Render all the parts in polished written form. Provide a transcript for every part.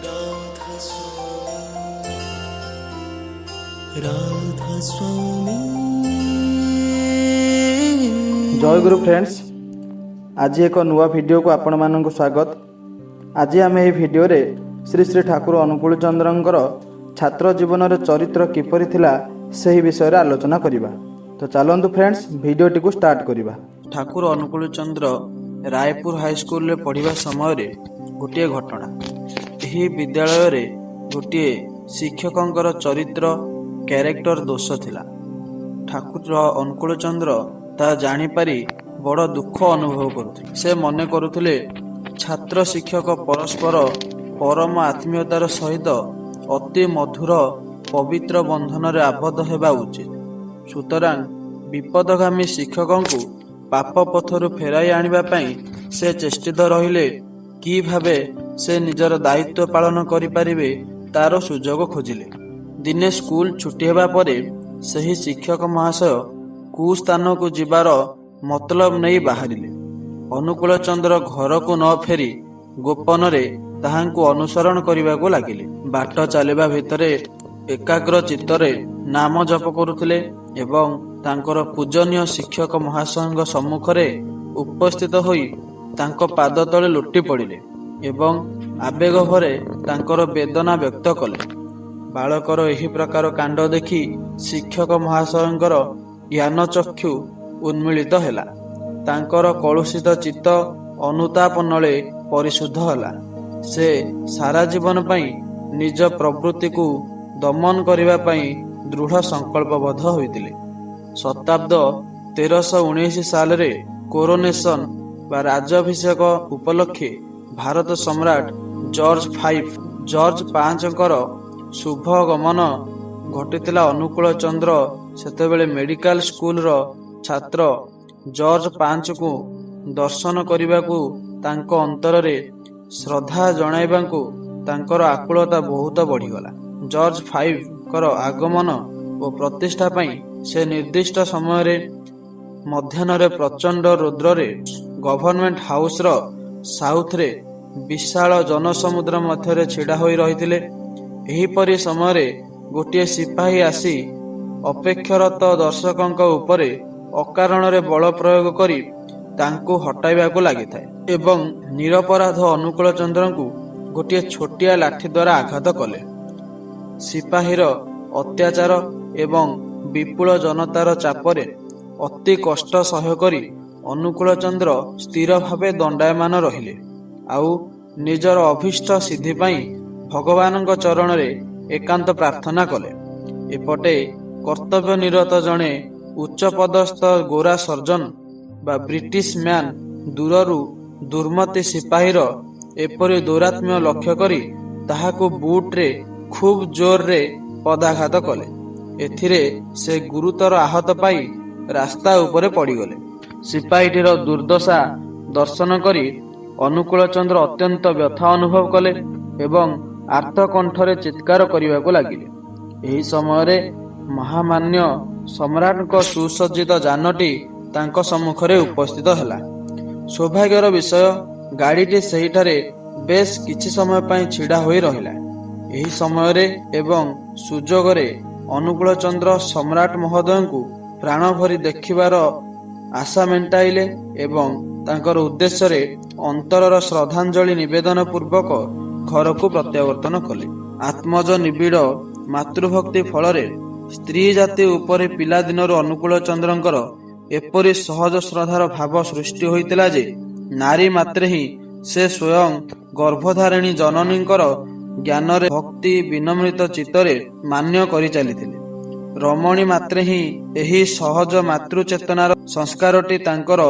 राधा स्वामी राधा स्वामी। जय गुरु फ्रेंड्स, आज एक नुआ वीडियो को आपण मानक स्वागत। आज आम ये वीडियो रे श्री श्री ठाकुर अनुकूल चंद्रंकर छात्र जीवन चरित्र किपरि थिला सही विषय रे आलोचना करिबा। तो चलंतु फ्रेंड्स वीडियोटी को स्टार्ट करिबा। ठाकुर अनुकूल चंद्र रायपुर हाई स्कूल रे पढ़िबा समय रे गोटे घटना। एही विद्यालय रे गोटे शिक्षकंकर चरित्र कैरेक्टर दोष थिला। ठाकुर अनुकूल चंद्र ता जानि पारि बड़ दुख अनुभव करुथिले। से मने करुथिले छात्र शिक्षक परस्पर परम आत्मीयतार सहित अति मधुर पवित्र बंधन रे आबद्ध हेबा उचित। सुतरां विपदगामी शिक्षकंकु पाप पथरु फेराई आनिबा पई से चेष्टित रहिले। कि भावे से निजर दायित्व पालन करि परिबे तार सुजोग खोजिले। दिने स्कूल छुट्टी हेबा परे सही शिक्षक महाशय कु स्थान को जिबार मतलब नहीं बाहरिले। अनुकूल चंद्र घर को न फेरी गोपन रे ताहांकु अनुसरण करिबा को लागिले। बाट चलिबा भितरे एकाग्र चित्तरे नाम जप करुथिले एवं तांकर पूजनीय शिक्षक महाशयଙ୍କ सम्मुखरे उपस्थित होई तांको पाद तले लुटी पड़िले एवं आवेग भरे तांकर वेदना व्यक्त कले। बालकर एही प्रकार कांड देखि शिक्षक महाशयଙ୍କର ज्ञान चक्षु उन्मिलित ହେଲା। तांकर कलुषित चित्त अनुताप नले परिशुद्ध होला। से सारा जीवन पई निज प्रवृत्ति को दमन करिबा पई दृढ़ संकल्पबद्ध होइतिले। शताब्द 1319 साल रे कोरोनेशन बा राज्याभिषेक उपलक्षे भारत सम्राट जॉर्ज पांचकर शुभ गमन घटिथिला। अनुकूल चंद्र सेतेबेले मेडिकल स्कूल रो छात्र जॉर्ज पांच को दर्शन करिबाकू तांको अंतर रे श्रद्धा जणाइबाकू तांकर आकुलता बहुत बढ़ीगला। जॉर्ज 5 कर आगमन और प्रतिष्ठा पई से निर्दिष्ट समय रे मध्याह्न रे प्रचंड रुद्र रे गवर्नमेंट हाउस रो साउथ रे विशाल जनसमुद्र मध्य रे छिड़ा होई रहिथिले। एही परि समय रे गोटे सिपाही आसी अपेक्षारत दर्शकंक उपरे अकारण रे बल प्रयोग करी तांको हटाइबाकू लागिथाय एवं निरपराध अनुकूल चंद्रंकु गोटे छोटिया लाठी द्वारा आघात कले। सिपाहीर अत्याचार एवं विपुल जनतार चापरे अति कष्ट सह्य करी अनुकूल चंद्र स्थिर भावे दंडायमान रहिले। आउ निजर अभिष्ट सिद्धि पाई भगवानଙ୍କ चरण रे एकांत प्रार्थना कले। एपटे कर्तव्य निरत जणे उच्च पदस्थ गोरा सर्जन बा ब्रिटिश मैन दूररू दुर्मति सिपाहीर एपरि दौरात्म्य लक्ष्य करी ताहाको बूट रे खूब जोर रे पदाघात कले। एथिरे से गुरुतर आहत पाई रास्ता उपरे पड़ीगले। सिपाहीटीर दुर्दशा दर्शन करी अनुकूल चंद्र अत्यंत व्यथा अनुभव कले एवं आर्त कंठरे चित्कार करिबाकू लागिले। एही समय महामान्य सम्राटଙ୍କ सुसज्जित जानटी तांको सम्मुखरे उपस्थित ହେଲା। सौभाग्यर विषय गाड़ीटी सेहिठारे बेस किछि समय पई छिड़ा होई रहिला। एही समयरे एवं सुजोगरे अनुकूल चंद्र सम्राट महोदयଙ୍କୁ प्राण भरी देखिबार आशा मेंटाइले एवं तांकर उद्देश्य रे अंतरर श्रद्धांजलि निवेदन पूर्वक घर को प्रत्यावर्तन कले। आत्मज निबिड़ मातृभक्ति फलरे स्त्री जाति उपरे पिला दिनर अनुकूल चंद्रंकर एपरि सहज श्रद्धार भाव सृष्टि होइतिला जे नारी मात्रे ही से स्वयं गर्भधारिणी जननींकर ज्ञान रे भक्ति विनम्रित चित्तरे मान्य करि चलिथिले। रमणी मात्रे ही एही सहज मातृ चेतनार संस्कारटी तांकर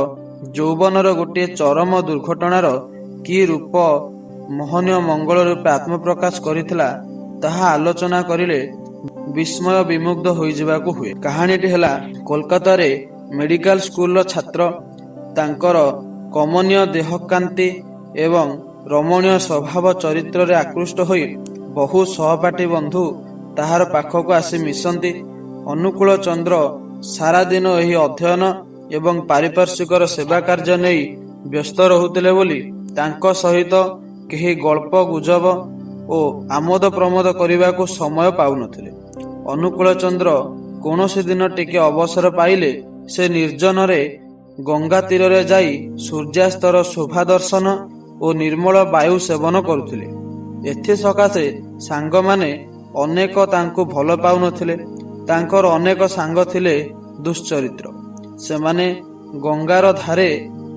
यौवनर गोटे चरम दुर्घटनार कि रूप मोहनीय मंगल रूपे आत्मप्रकाश करिथिला ताहा आलोचना करिले विस्मय विमुग्ध होई जिबाकू हुए। कहानीटी हेला कोलकाता रे मेडिकल स्कूल छात्र तांकर कमनीय देहकांति एवं रमणीय स्वभाव चरित्र रे आकृष्ट होई बहु सहपाठी बंधु ताहार पाखक आसी मिसंती। अनुकूल चंद्र सारा दिन एही अध्ययन एवं पारिपार्श्विकर सेवा कार्य नहीं व्यस्त रहुतिले बोली तांको सहित केही गल्प गुजब ଓ ଆମୋଦ ପ୍ରମୋଦ କରିବାକୁ ସମୟ ପାଉନଥିଲେ। ଅନୁକୂଳ ଚନ୍ଦ୍ର କୌଣସି ଦିନ ଟିକେ ଅବସର ପାଇଲେ ସେ ନିର୍ଜନରେ ଗଙ୍ଗା ତୀରରେ ଯାଇ ସୂର୍ଯ୍ୟାସ୍ତର ଶୋଭା ଦର୍ଶନ ଓ ନିର୍ମଳ ବାୟୁ ସେବନ କରୁଥିଲେ। ଏଥିସକାଶେ ସାଙ୍ଗମାନେ ଅନେକ ତାଙ୍କୁ ଭଲ ପାଉନଥିଲେ। ତାଙ୍କର ଅନେକ ସାଙ୍ଗ ଥିଲେ ଦୁଶ୍ଚରିତ୍ର। ସେମାନେ ଗଙ୍ଗାର ଧାରେ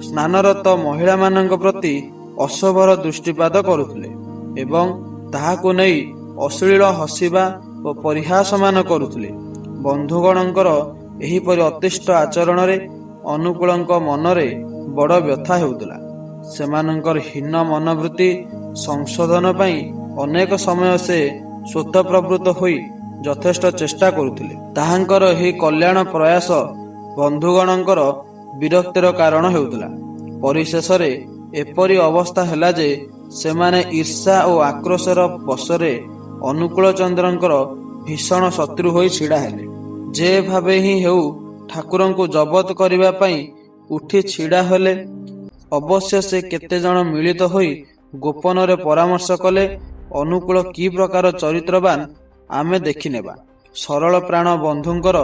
ସ୍ନାନରତ ମହିଳାମାନଙ୍କ ପ୍ରତି ଅଶୋଭର ଦୃଷ୍ଟିପାତ କରୁଥିଲେ ଏବଂ ତାହାକୁ ନେଇ ଅଶ୍ଳୀଳ ହସିବା ଓ ପରିହାସମାନ କରୁଥିଲେ। ବନ୍ଧୁଗଣଙ୍କର ଏହିପରି ଅତିଷ୍ଠ ଆଚରଣରେ ଅନୁକୂଳଙ୍କ ମନରେ ବଡ଼ ବ୍ୟଥା ହେଉଥିଲା। ସେମାନଙ୍କର ହୀନ ମନୋବୃତ୍ତି ସଂଶୋଧନ ପାଇଁ ଅନେକ ସମୟ ସେ ସ୍ୱତଃପ୍ରବୃତ୍ତ ହୋଇ ଯଥେଷ୍ଟ ଚେଷ୍ଟା କରୁଥିଲେ। ତାହାଙ୍କର ଏହି କଲ୍ୟାଣ ପ୍ରୟାସ ବନ୍ଧୁଗଣଙ୍କର ବିରକ୍ତିର କାରଣ ହେଉଥିଲା। ପରିଶେଷରେ ଏପରି ଅବସ୍ଥା ହେଲା ଯେ ସେମାନେ ଈର୍ଷା ଓ ଆକ୍ରୋଶର ବଶରେ ଅନୁକୂଳ ଚନ୍ଦ୍ରଙ୍କର ଭୀଷଣ ଶତ୍ରୁ ହୋଇ ଛିଡ଼ା ହେଲେ। ଯେ ଭାବେ ହିଁ ହେଉ ଠାକୁରଙ୍କୁ ଜବତ କରିବା ପାଇଁ ଉଠି ଛିଡ଼ା ହେଲେ। ଅବଶ୍ୟ ସେ କେତେଜଣ ମିଳିତ ହୋଇ ଗୋପନରେ ପରାମର୍ଶ କଲେ, ଅନୁକୂଳ କି ପ୍ରକାର ଚରିତ୍ରବାନ ଆମେ ଦେଖିନେବା। ସରଳ ପ୍ରାଣ ବନ୍ଧୁଙ୍କର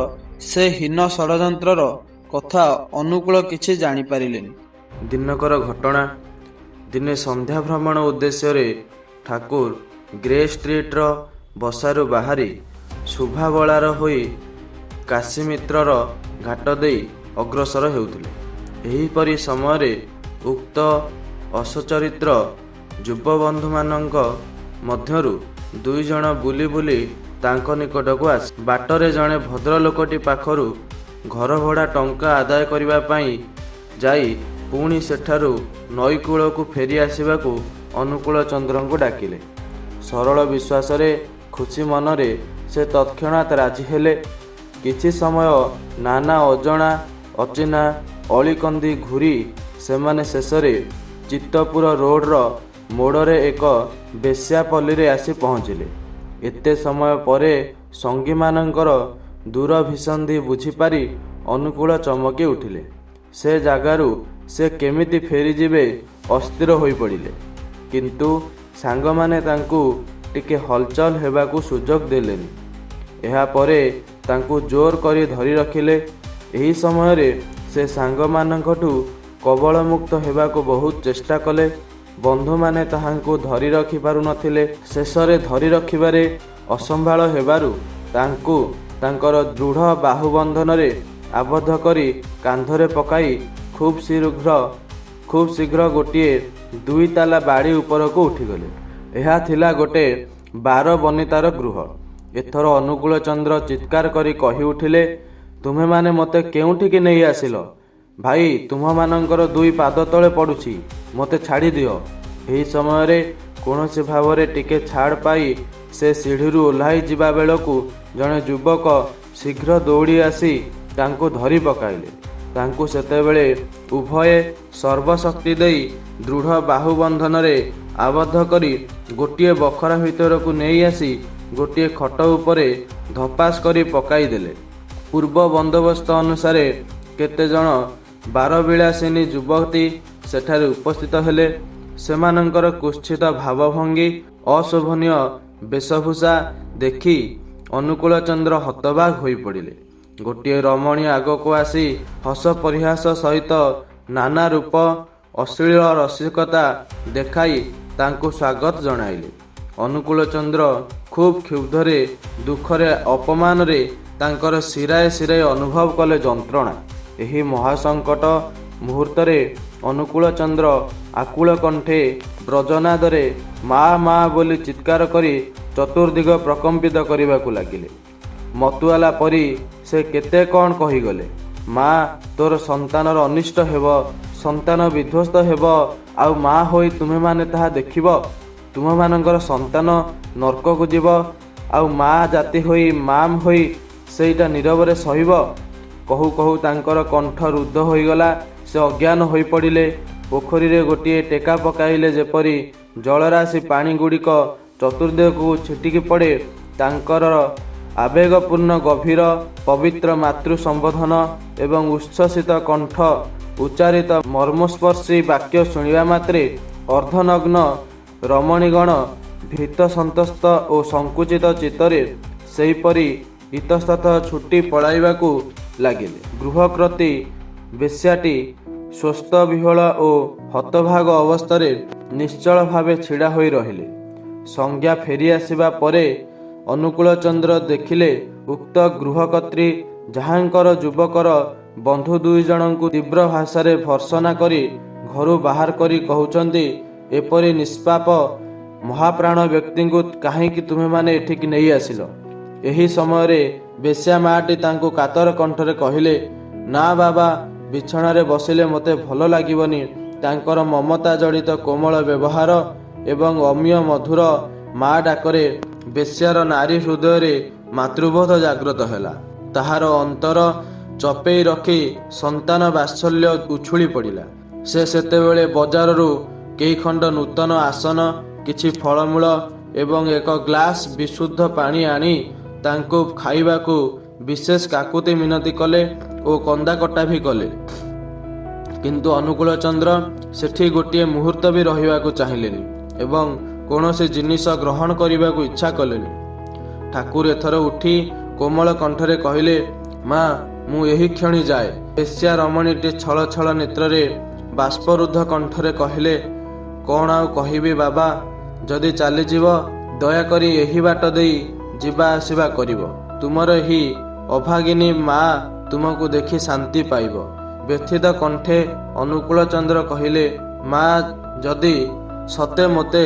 ସେ ହୀନ ଷଡ଼ଯନ୍ତ୍ରର କଥା ଅନୁକୂଳ କିଛି ଜାଣିପାରିଲେନି। ଦିନକର ଘଟଣା। ଦିନେ ସନ୍ଧ୍ୟା ଭ୍ରମଣ ଉଦ୍ଦେଶ୍ୟରେ ଠାକୁର ଗ୍ରେ ଷ୍ଟ୍ରିଟ୍ର ବସାରୁ ବାହାରି ଶୁଭାବଳାର ହୋଇ କାଶୀମିତ୍ରର ଘାଟ ଦେଇ ଅଗ୍ରସର ହେଉଥିଲେ। ଏହିପରି ସମୟରେ ଉକ୍ତ ଅସଚରିତ୍ର ଯୁବବନ୍ଧୁମାନଙ୍କ ମଧ୍ୟରୁ ଦୁଇଜଣ ବୁଲି ବୁଲି ତାଙ୍କ ନିକଟକୁ ଆସି ବାଟରେ ଜଣେ ଭଦ୍ରଲୋକଟି ପାଖରୁ ଘର ଭଡ଼ା ଟଙ୍କା ଆଦାୟ କରିବା ପାଇଁ ଯାଇ ପୁଣି ସେଠାରୁ ନଈକୂଳକୁ ଫେରି ଆସିବାକୁ ଅନୁକୂଳ ଚନ୍ଦ୍ରଙ୍କୁ ଡାକିଲେ। ସରଳ ବିଶ୍ୱାସରେ ଖୁସି ମନରେ ସେ ତତ୍କ୍ଷଣାତ୍ ରାଜି ହେଲେ। କିଛି ସମୟ ନାନା ଅଜଣା ଅଚିହ୍ନା ଅଳିକନ୍ଦି ଘୂରି ସେମାନେ ଶେଷରେ ଚିତ୍ତପୁର ରୋଡ଼ର ମୋଡ଼ରେ ଏକ ବେଶ୍ୟାପଲ୍ଲୀରେ ଆସି ପହଞ୍ଚିଲେ। ଏତେ ସମୟ ପରେ ସଙ୍ଗୀମାନଙ୍କର ଦୂରଭିସନ୍ଧି ବୁଝିପାରି ଅନୁକୂଳ ଚମକି ଉଠିଲେ। ସେ ଜାଗାରୁ ସେ କେମିତି ଫେରିଯିବେ ଅସ୍ଥିର ହୋଇପଡ଼ିଲେ। କିନ୍ତୁ ସାଙ୍ଗମାନେ ତାଙ୍କୁ ଟିକେ ହଲଚଲ ହେବାକୁ ସୁଯୋଗ ଦେଲେନି। ଏହାପରେ ତାଙ୍କୁ ଜୋର କରି ଧରି ରଖିଲେ। ଏହି ସମୟରେ ସେ ସାଙ୍ଗମାନଙ୍କଠୁ କବଳମୁକ୍ତ ହେବାକୁ ବହୁତ ଚେଷ୍ଟା କଲେ। ବନ୍ଧୁମାନେ ତାହାଙ୍କୁ ଧରି ରଖି ପାରୁନଥିଲେ। ଶେଷରେ ଧରି ରଖିବାରେ ଅସମ୍ଭାଳ ହେବାରୁ ତାଙ୍କୁ ତାଙ୍କର ଦୃଢ଼ ବାହୁବନ୍ଧନରେ ଆବଦ୍ଧ କରି କାନ୍ଧରେ ପକାଇ ଖୁବ୍ ଶୀଘ୍ର ଗୋଟିଏ 2 ତାଲା ବାଡ଼ି ଉପରକୁ ଉଠିଗଲେ। ଏହା ଥିଲା ଗୋଟେ 12 ବନିତାର ଗୃହ। ଏଥର ଅନୁକୂଳ ଚନ୍ଦ୍ର ଚିତ୍କାର କରି କହି ଉଠିଲେ, ତୁମେମାନେ ମୋତେ କେଉଁଠିକି ନେଇ ଆସିଲ? ଭାଇ, ତୁମମାନଙ୍କର 2 ପାଦ ତଳେ ପଡ଼ୁଛି, ମୋତେ ଛାଡ଼ି ଦିଅ। ଏହି ସମୟରେ କୌଣସି ଭାବରେ ଟିକେ ଛାଡ଼ ପାଇ ସେ ସିଢ଼ିରୁ ଓହ୍ଲାଇ ଯିବା ବେଳକୁ ଜଣେ ଯୁବକ ଶୀଘ୍ର ଦୌଡ଼ି ଆସି ତାଙ୍କୁ ଧରି ପକାଇଲେ। ତାଙ୍କୁ ସେତେବେଳେ ଉଭୟେ ସର୍ବଶକ୍ତି ଦେଇ ଦୃଢ଼ ବାହୁବନ୍ଧନରେ ଆବଦ୍ଧ କରି ଗୋଟିଏ ବଖରା ଭିତରକୁ ନେଇ ଆସି ଗୋଟିଏ ଖଟ ଉପରେ ଧପାସ କରି ପକାଇଦେଲେ। ପୂର୍ବ ବନ୍ଦୋବସ୍ତ ଅନୁସାରେ କେତେଜଣ ବାରବିଳାସିନୀ ଯୁବତୀ ସେଠାରେ ଉପସ୍ଥିତ ହେଲେ। ସେମାନଙ୍କର କୁତ୍ସିତ ଭାବଭଙ୍ଗୀ ଅଶୋଭନୀୟ ବେଶଭୂଷା ଦେଖି ଅନୁକୂଳ ଚନ୍ଦ୍ର ହତବାକ ହୋଇପଡ଼ିଲେ। ଗୋଟିଏ ରମଣୀ ଆଗକୁ ଆସି ହସ ପରିହାସ ସହିତ ନାନା ରୂପ ଅଶ୍ଳୀଳ ରସିକତା ଦେଖାଇ ତାଙ୍କୁ ସ୍ୱାଗତ ଜଣାଇଲେ। ଅନୁକୂଳ ଚନ୍ଦ୍ର ଖୁବ୍ କ୍ଷୁବ୍ଧରେ ଦୁଃଖରେ ଅପମାନରେ ତାଙ୍କର ଶିରାଏ ଶିରାଏ ଅନୁଭବ କଲେ ଯନ୍ତ୍ରଣା। ଏହି ମହାସଙ୍କଟ ମୁହୂର୍ତ୍ତରେ ଅନୁକୂଳ ଚନ୍ଦ୍ର ଆକୁଳ କଣ୍ଠେ ବ୍ରଜନାଦରେ ମା ମା ବୋଲି ଚିତ୍କାର କରି ଚତୁର୍ଦିଗ ପ୍ରକମ୍ପିତ କରିବାକୁ ଲାଗିଲେ। ମତୁଆଲା ପରି ସେ କେତେ କ'ଣ କହିଗଲେ। ମା, ତୋର ସନ୍ତାନର ଅନିଷ୍ଟ ହେବ, ସନ୍ତାନ ବିଧ୍ୱସ୍ତ ହେବ, ଆଉ ମା ହୋଇ ତୁମେମାନେ ତାହା ଦେଖିବ। ତୁମମାନଙ୍କର ସନ୍ତାନ ନର୍କକୁ ଯିବ, ଆଉ ମା ଜାତି ହୋଇ ମାମ୍ ହୋଇ ସେଇଟା ନୀରବରେ ସହିବ। କହୁ କହୁ ତାଙ୍କର କଣ୍ଠ ରୁଦ୍ଧ ହୋଇଗଲା। ସେ ଅଜ୍ଞାନ ହୋଇପଡ଼ିଲେ। ପୋଖରୀରେ ଗୋଟିଏ ଟେକା ପକାଇଲେ ଯେପରି ଜଳରାଶି ପାଣି ଗୁଡ଼ିକ ଚତୁର୍ଦିଗକୁ ଛିଟିକି ପଡ଼େ, ତାଙ୍କର ଆବେଗପୂର୍ଣ୍ଣ ଗଭୀର ପବିତ୍ର ମାତୃ ସମ୍ବୋଧନ ଏବଂ ଉଚ୍ଛ୍ୱସିତ କଣ୍ଠ ଉଚ୍ଚାରିତ ମର୍ମସ୍ପର୍ଶୀ ବାକ୍ୟ ଶୁଣିବା ମାତ୍ରେ ଅର୍ଦ୍ଧନଗ୍ନ ରମଣୀଗଣ ଭୀତ ସନ୍ତସ୍ତ ଓ ସଂକୁଚିତ ଚିତ୍ତରେ ସେହିପରି ଇତସ୍ତତଃ ଛୁଟି ପଳାଇବାକୁ ଲାଗିଲେ। ଗୃହକର୍ତ୍ରୀ ବେଶ୍ୟାଟି ସ୍ୱସ୍ଥ ବିହ୍ୱଳ ଓ ହତଭାଗ ଅବସ୍ଥାରେ ନିଶ୍ଚଳ ଭାବେ ଛିଡ଼ା ହୋଇ ରହିଲେ। ସଂଜ୍ଞା ଫେରି ଆସିବା ପରେ ଅନୁକୂଳ ଚନ୍ଦ୍ର ଦେଖିଲେ ଉକ୍ତ ଗୃହକର୍ତ୍ରୀ ଯାହାଙ୍କର ଯୁବକର ବନ୍ଧୁ ଦୁଇ ଜଣଙ୍କୁ ତୀବ୍ର ଭାଷାରେ ଭର୍ତ୍ସନା କରି ଘରୁ ବାହାର କରି କହୁଛନ୍ତି, ଏପରି ନିଷ୍ପାପ ମହାପ୍ରାଣ ବ୍ୟକ୍ତିଙ୍କୁ କାହିଁକି ତୁମେମାନେ ଏଠିକି ନେଇ ଆସିଲ? ଏହି ସମୟରେ ବେଶ୍ୟା ମାଆଟି ତାଙ୍କୁ କାତର କଣ୍ଠରେ କହିଲେ, ନା ବାବା, ବିଛଣାରେ ବସିଲେ ମୋତେ ଭଲ ଲାଗିବନି। ତାଙ୍କର ମମତା ଜଡ଼ିତ କୋମଳ ବ୍ୟବହାର ଏବଂ ଅମୀୟ ମଧୁର ମା ଡାକରେ ବେଶ୍ୟାର ନାରୀ ହୃଦୟରେ ମାତୃବୋଧ ଜାଗ୍ରତ ହେଲା। ତାହାର ଅନ୍ତର ଚପେଇ ରଖି ସନ୍ତାନ ବାତ୍ସଲ୍ୟ ଉଛୁଳି ପଡ଼ିଲା। ସେ ସେତେବେଳେ ବଜାରରୁ କେଇଖଣ୍ଡ ନୂତନ ଆସନ, କିଛି ଫଳମୂଳ ଏବଂ ଏକ ଗ୍ଲାସ ବିଶୁଦ୍ଧ ପାଣି ଆଣି ତାଙ୍କୁ ଖାଇବାକୁ ବିଶେଷ କାକୁତି ମିନତି କଲେ ଓ କନ୍ଦାକଟା ବି କଲେ। କିନ୍ତୁ ଅନୁକୂଳ ଚନ୍ଦ୍ର ସେଠି ଗୋଟିଏ ମୁହୂର୍ତ୍ତ ବି ରହିବାକୁ ଚାହିଁଲେନି ଏବଂ କୌଣସି ଜିନିଷ ଗ୍ରହଣ କରିବାକୁ ଇଚ୍ଛା କଲେନି। ଠାକୁର ଏଥର ଉଠି କୋମଳ କଣ୍ଠରେ କହିଲେ, ମା, ମୁଁ ଏହି କ୍ଷଣି ଯାଏ। ବେଶ୍ୟା ରମଣୀଟି ଛଳ ଛଳ ନେତ୍ରରେ ବାଷ୍ପରୁଦ୍ଧ କଣ୍ଠରେ କହିଲେ, କ'ଣ ଆଉ କହିବି ବାବା, ଯଦି ଚାଲିଯିବ ଦୟାକରି ଏହି ବାଟ ଦେଇ ଯିବା ଆସିବା କରିବ। ତୁମର ଏହି ଅଭାଗିନୀ ମା ତୁମକୁ ଦେଖି ଶାନ୍ତି ପାଇବ। ବ୍ୟଥିତ କଣ୍ଠେ ଅନୁକୂଳ ଚନ୍ଦ୍ର କହିଲେ, ମା, ଯଦି ସତେ ମୋତେ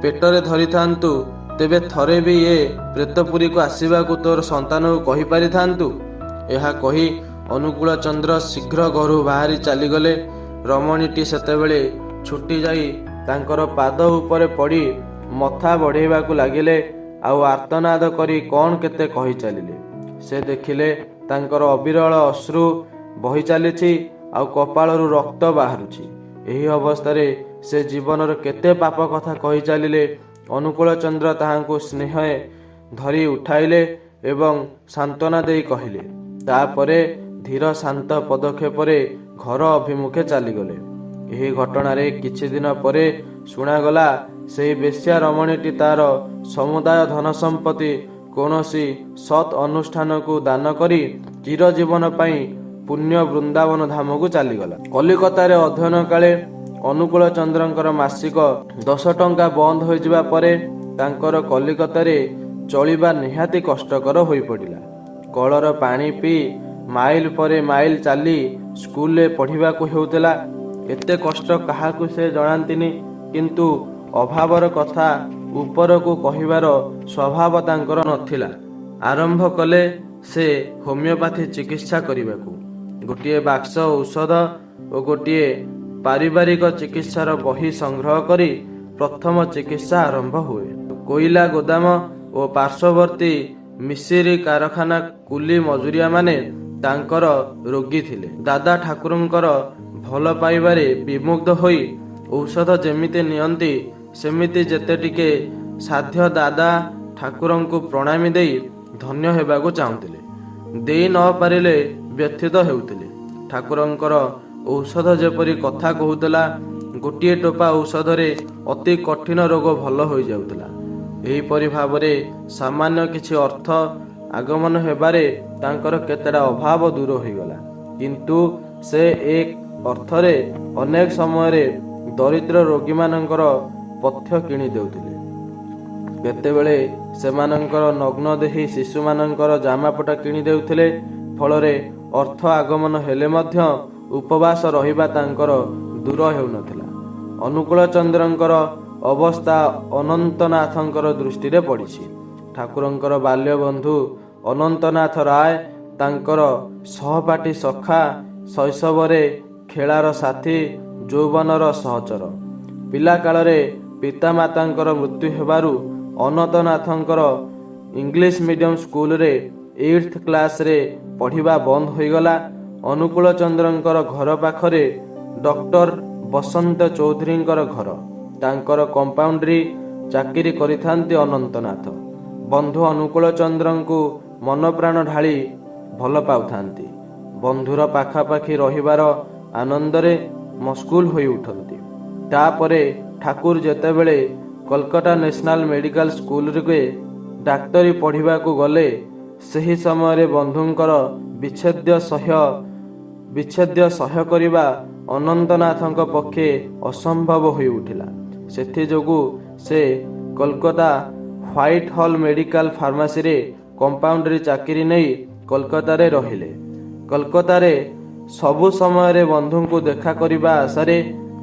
ପେଟରେ ଧରିଥାନ୍ତୁ ତେବେ ଥରେ ବି ଏ ପ୍ରେତପୁରୀକୁ ଆସିବାକୁ ତୋର ସନ୍ତାନକୁ କହିପାରିଥାନ୍ତୁ। ଏହା କହି ଅନୁକୂଳ ଚନ୍ଦ୍ର ଶୀଘ୍ର ଘରୁ ବାହାରି ଚାଲିଗଲେ। ରମଣୀଟି ସେତେବେଳେ ଛୁଟି ଯାଇ ତାଙ୍କର ପାଦ ଉପରେ ପଡ଼ି ମଥା ବଢ଼େଇବାକୁ ଲାଗିଲେ ଆଉ ଆର୍ତ୍ତନାଦ କରି କ'ଣ କେତେ କହି ଚାଲିଲେ। ସେ ଦେଖିଲେ ତାଙ୍କର ଅବିରଳ ଅଶ୍ରୁ ବହି ଚାଲିଛି ଆଉ କପାଳରୁ ରକ୍ତ ବାହାରୁଛି। ଏହି ଅବସ୍ଥାରେ ସେ ଜୀବନର କେତେ ପାପ କଥା କହି ଚାଲିଲେ। ଅନୁକୂଳ ଚନ୍ଦ୍ର ତାହାଙ୍କୁ ସ୍ନେହେ ଧରି ଉଠାଇଲେ ଏବଂ ସାନ୍ତ୍ୱନା ଦେଇ କହିଲେ। ତାପରେ ଧୀର ଶାନ୍ତ ପଦକ୍ଷେପରେ ଘର ଅଭିମୁଖେ ଚାଲିଗଲେ। ଏହି ଘଟଣାରେ କିଛି ଦିନ ପରେ ଶୁଣାଗଲା, ସେହି ବେଶ୍ୟା ରମଣୀଟି ତାର ସମୁଦାୟ ଧନ ସମ୍ପତ୍ତି କୌଣସି ସତ୍ ଅନୁଷ୍ଠାନକୁ ଦାନ କରି ଚିରଜୀବନ ପାଇଁ ପୁଣ୍ୟ ବୃନ୍ଦାବନ ଧାମକୁ ଚାଲିଗଲା। କଲିକତାରେ ଅଧ୍ୟୟନ କାଳେ ଅନୁକୂଳ ଚନ୍ଦ୍ରଙ୍କର ମାସିକ 10 ଟଙ୍କା ବନ୍ଦ ହୋଇଯିବା ପରେ ତାଙ୍କର କଲିକତାରେ ଚଳିବା ନିହାତି କଷ୍ଟକର ହୋଇପଡ଼ିଲା। କଳର ପାଣି ପିଇ ମାଇଲ ପରେ ମାଇଲ ଚାଲି ସ୍କୁଲରେ ପଢ଼ିବାକୁ ହେଉଥିଲା। ଏତେ କଷ୍ଟ କାହାକୁ ସେ ଜଣାନ୍ତିନି, କିନ୍ତୁ ଅଭାବର କଥା ଉପରକୁ କହିବାର ସ୍ୱଭାବ ତାଙ୍କର ନଥିଲା। ଆରମ୍ଭ କଲେ ସେ ହୋମିଓପାଥି ଚିକିତ୍ସା କରିବାକୁ। ଗୋଟିଏ ବାକ୍ସ ଔଷଧ ଓ ଗୋଟିଏ ପାରିବାରିକ ଚିକିତ୍ସାର ବହି ସଂଗ୍ରହ କରି ପ୍ରଥମ ଚିକିତ୍ସା ଆରମ୍ଭ ହୁଏ। କୋଇଲା ଗୋଦାମ ଓ ପାର୍ଶ୍ୱବର୍ତ୍ତୀ ମିଶିରି କାରଖାନା କୁଲି ମଜୁରିଆମାନେ ତାଙ୍କର ରୋଗୀ ଥିଲେ। ଦାଦା ଠାକୁରଙ୍କର ଭଲ ପାଇବାରେ ବିମୁଗ୍ଧ ହୋଇ ଔଷଧ ଯେମିତି ନିଅନ୍ତି ସେମିତି ଯେତେ ଟିକେ ସାଧ୍ୟ ଦାଦା ଠାକୁରଙ୍କୁ ପ୍ରଣାମୀ ଦେଇ ଧନ୍ୟ ହେବାକୁ ଚାହୁଁଥିଲେ। ଦେଇ ନ ପାରିଲେ ବ୍ୟଥିତ ହେଉଥିଲେ। ଠାକୁରଙ୍କର ଔଷଧ ଯେପରି କଥା କହୁଥିଲା, ଗୋଟିଏ ଟୋପା ଔଷଧରେ ଅତି କଠିନ ରୋଗ ଭଲ ହୋଇଯାଉଥିଲା। ଏହିପରି ଭାବରେ ସାମାନ୍ୟ କିଛି ଅର୍ଥ ଆଗମନ ହେବାରେ ତାଙ୍କର କେତେଟା ଅଭାବ ଦୂର ହୋଇଗଲା। କିନ୍ତୁ ସେ ଏ ଅର୍ଥରେ ଅନେକ ସମୟରେ ଦରିଦ୍ର ରୋଗୀମାନଙ୍କର ପଥ୍ୟ କିଣି ଦେଉଥିଲେ। କେତେବେଳେ ସେମାନଙ୍କର ନଗ୍ନ ଦେହୀ ଶିଶୁମାନଙ୍କର ଜାମାପଟା କିଣି ଦେଉଥିଲେ। ଫଳରେ ଅର୍ଥ ଆଗମନ ହେଲେ ମଧ୍ୟ ଉପବାସ ରହିବା ତାଙ୍କର ଦୂର ହେଉନଥିଲା। ଅନୁକୂଳ ଚନ୍ଦ୍ରଙ୍କର ଅବସ୍ଥା ଅନନ୍ତନାଥଙ୍କର ଦୃଷ୍ଟିରେ ପଡ଼ିଛି। ଠାକୁରଙ୍କର ବାଲ୍ୟବନ୍ଧୁ ଅନନ୍ତନାଥ ରାୟ ତାଙ୍କର ସହପାଠୀ ସଖା, ଶୈଶବରେ ଖେଳାର ସାଥୀ, ଯୌବନର ସହଚର। ପିଲାକାଳରେ ପିତାମାତାଙ୍କର ମୃତ୍ୟୁ ହେବାରୁ ଅନନ୍ତନାଥଙ୍କର ଇଂଲିଶ ମିଡ଼ିୟମ ସ୍କୁଲରେ 8th କ୍ଲାସରେ ପଢ଼ିବା ବନ୍ଦ ହୋଇଗଲା। ଅନୁକୂଳ ଚନ୍ଦ୍ରଙ୍କର ଘର ପାଖରେ ଡକ୍ଟର ବସନ୍ତ ଚୌଧୁରୀଙ୍କର ଘର। ତାଙ୍କର କମ୍ପାଉଣ୍ଡରୀ ଚାକିରି କରିଥାନ୍ତି ଅନନ୍ତନାଥ। ବନ୍ଧୁ ଅନୁକୂଳ ଚନ୍ଦ୍ରଙ୍କୁ ମନପ୍ରାଣ ଢାଳି ଭଲ ପାଉଥାନ୍ତି। ବନ୍ଧୁର ପାଖାପାଖି ରହିବାର ଆନନ୍ଦରେ ମସ୍ଗୁଲ ହୋଇ ଉଠନ୍ତି। ତାପରେ ଠାକୁର ଯେତେବେଳେ କୋଲକାତା ନ୍ୟାସନାଲ ମେଡିକାଲ ସ୍କୁଲରେ ଡାକ୍ତରୀ ପଢ଼ିବାକୁ ଗଲେ ସେହି ସମୟରେ ବନ୍ଧୁଙ୍କର ବିଚ୍ଛେଦ୍ୟ ସହ୍ୟ କରିବା ଅନନ୍ତନାଥଙ୍କ ପକ୍ଷେ ଅସମ୍ଭବ ହୋଇ ଉଠିଲା। ସେଥିଯୋଗୁଁ ସେ କୋଲକାତା ହ୍ୱାଇଟ୍ ହଲ୍ ମେଡିକାଲ ଫାର୍ମାସିରେ କମ୍ପାଉଣ୍ଡରୀ ଚାକିରି ନେଇ କୋଲକାତାରେ ରହିଲେ। କୋଲକାତାରେ ସବୁ ସମୟରେ ବନ୍ଧୁଙ୍କୁ ଦେଖା କରିବା ଆଶାରେ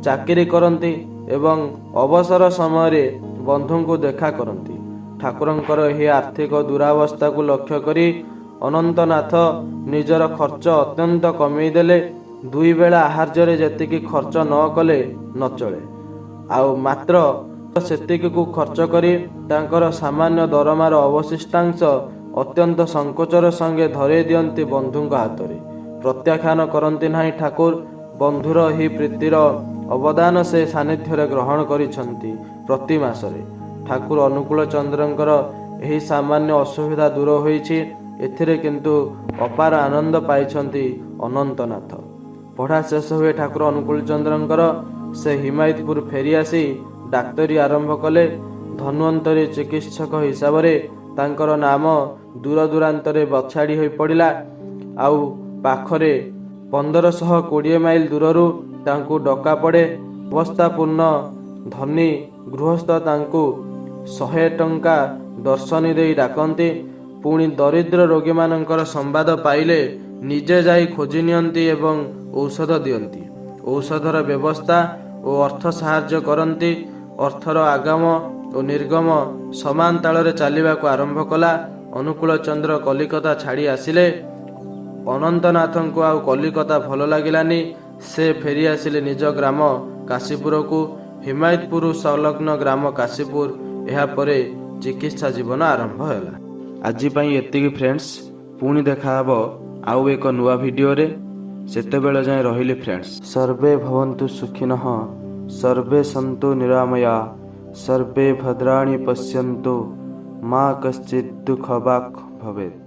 ଚାକିରି କରନ୍ତି ଏବଂ ଅବସର ସମୟରେ ବନ୍ଧୁଙ୍କୁ ଦେଖା କରନ୍ତି। ଠାକୁରଙ୍କର ଏହି ଆର୍ଥିକ ଦୁରାବସ୍ଥାକୁ ଲକ୍ଷ୍ୟ କରି ଅନନ୍ତନାଥ ନିଜର ଖର୍ଚ୍ଚ ଅତ୍ୟନ୍ତ କମେଇ ଦେଲେ। 2 ବେଳା ଆହାର୍ଯ୍ୟରେ ଯେତିକି ଖର୍ଚ୍ଚ ନ କଲେ ନ ଚଳେ, ଆଉ ମାତ୍ର ସେତିକିକୁ ଖର୍ଚ୍ଚ କରି ତାଙ୍କର ସାମାନ୍ୟ ଦରମାର ଅବଶିଷ୍ଟାଂଶ ଅତ୍ୟନ୍ତ ସଂକୋଚର ସଙ୍ଗେ ଧରେଇ ଦିଅନ୍ତି ବନ୍ଧୁଙ୍କ ହାତରେ। ପ୍ରତ୍ୟାଖ୍ୟାନ କରନ୍ତି ନାହିଁ ଠାକୁର। ବନ୍ଧୁର ଏହି ପ୍ରୀତିର ଅବଦାନ ସେ ସାନ୍ନିଧ୍ୟରେ ଗ୍ରହଣ କରିଛନ୍ତି। ପ୍ରତି ମାସରେ ଠାକୁର ଅନୁକୂଳ ଚନ୍ଦ୍ରଙ୍କର ଏହି ସାମାନ୍ୟ ଅସୁବିଧା ଦୂର ହୋଇଛି। ଏଥିରେ କିନ୍ତୁ ଅପାର ଆନନ୍ଦ ପାଇଛନ୍ତି ଅନନ୍ତନାଥ। ପଢ଼ା ଶେଷ ହୁଏ ଠାକୁର ଅନୁକୂଳ ଚନ୍ଦ୍ରଙ୍କର। ସେ ହିମାୟତପୁର ଫେରିଆସି ଡାକ୍ତରୀ ଆରମ୍ଭ କଲେ। ଧନ୍ୱନ୍ତରୀ ଚିକିତ୍ସକ ହିସାବରେ ତାଙ୍କର ନାମ ଦୂର ଦୂରାନ୍ତରେ ବଛାଡ଼ି ହୋଇ ପଡ଼ିଲା। ଆଉ ପାଖରେ 1520 ମାଇଲ ଦୂରରୁ ତାଙ୍କୁ ଡକା ପଡ଼େ। ଅବସ୍ଥାପୂର୍ଣ୍ଣ ଧନୀ ଗୃହସ୍ଥ ତାଙ୍କୁ 100 ଟଙ୍କା ଦର୍ଶନୀ ଦେଇ ଡାକନ୍ତି। ପୁଣି ଦରିଦ୍ର ରୋଗୀମାନଙ୍କର ସମ୍ବାଦ ପାଇଲେ ନିଜେ ଯାଇ ଖୋଜି ନିଅନ୍ତି ଏବଂ ଔଷଧ ଦିଅନ୍ତି। ଔଷଧର ବ୍ୟବସ୍ଥା ଓ ଅର୍ଥ ସାହାଯ୍ୟ କରନ୍ତି। ଅର୍ଥର ଆଗମ ଓ ନିର୍ଗମ ସମାନ ତାଳରେ ଚାଲିବାକୁ ଆରମ୍ଭ କଲା। ଅନୁକୂଳ ଚନ୍ଦ୍ର କଲିକତା ଛାଡ଼ି ଆସିଲେ। ଅନନ୍ତନାଥଙ୍କୁ ଆଉ କଲିକତା ଭଲ ଲାଗିଲାନି। ସେ ଫେରି ଆସିଲେ ନିଜ ଗ୍ରାମ କାଶୀପୁରକୁ। ହିମାୟତପୁର ସଂଲଗ୍ନ ଗ୍ରାମ କାଶୀପୁର। ଏହାପରେ ଚିକିତ୍ସା ଜୀବନ ଆରମ୍ଭ ହେଲା। ଆଜି ପାଇଁ ଏତିକି ଫ୍ରେଣ୍ଡସ୍। ପୁଣି ଦେଖାହେବ ଆଉ ଏକ ନୂଆ ଭିଡ଼ିଓରେ। ସେତେବେଳେ ଯାଏଁ ରହିଲି ଫ୍ରେଣ୍ଡସ୍। ସର୍ବେ ଭବନ୍ତୁ ସୁଖିନଃ, ସର୍ବେ ସନ୍ତୁ ନିରାମୟା, ସର୍ବେ ଭଦ୍ରାଣୀ ପଶ୍ୟନ୍ତୁ, ମା କଶ୍ଚିତ୍ ଦୁଃଖ ଭାକ୍ ଭବେତ୍।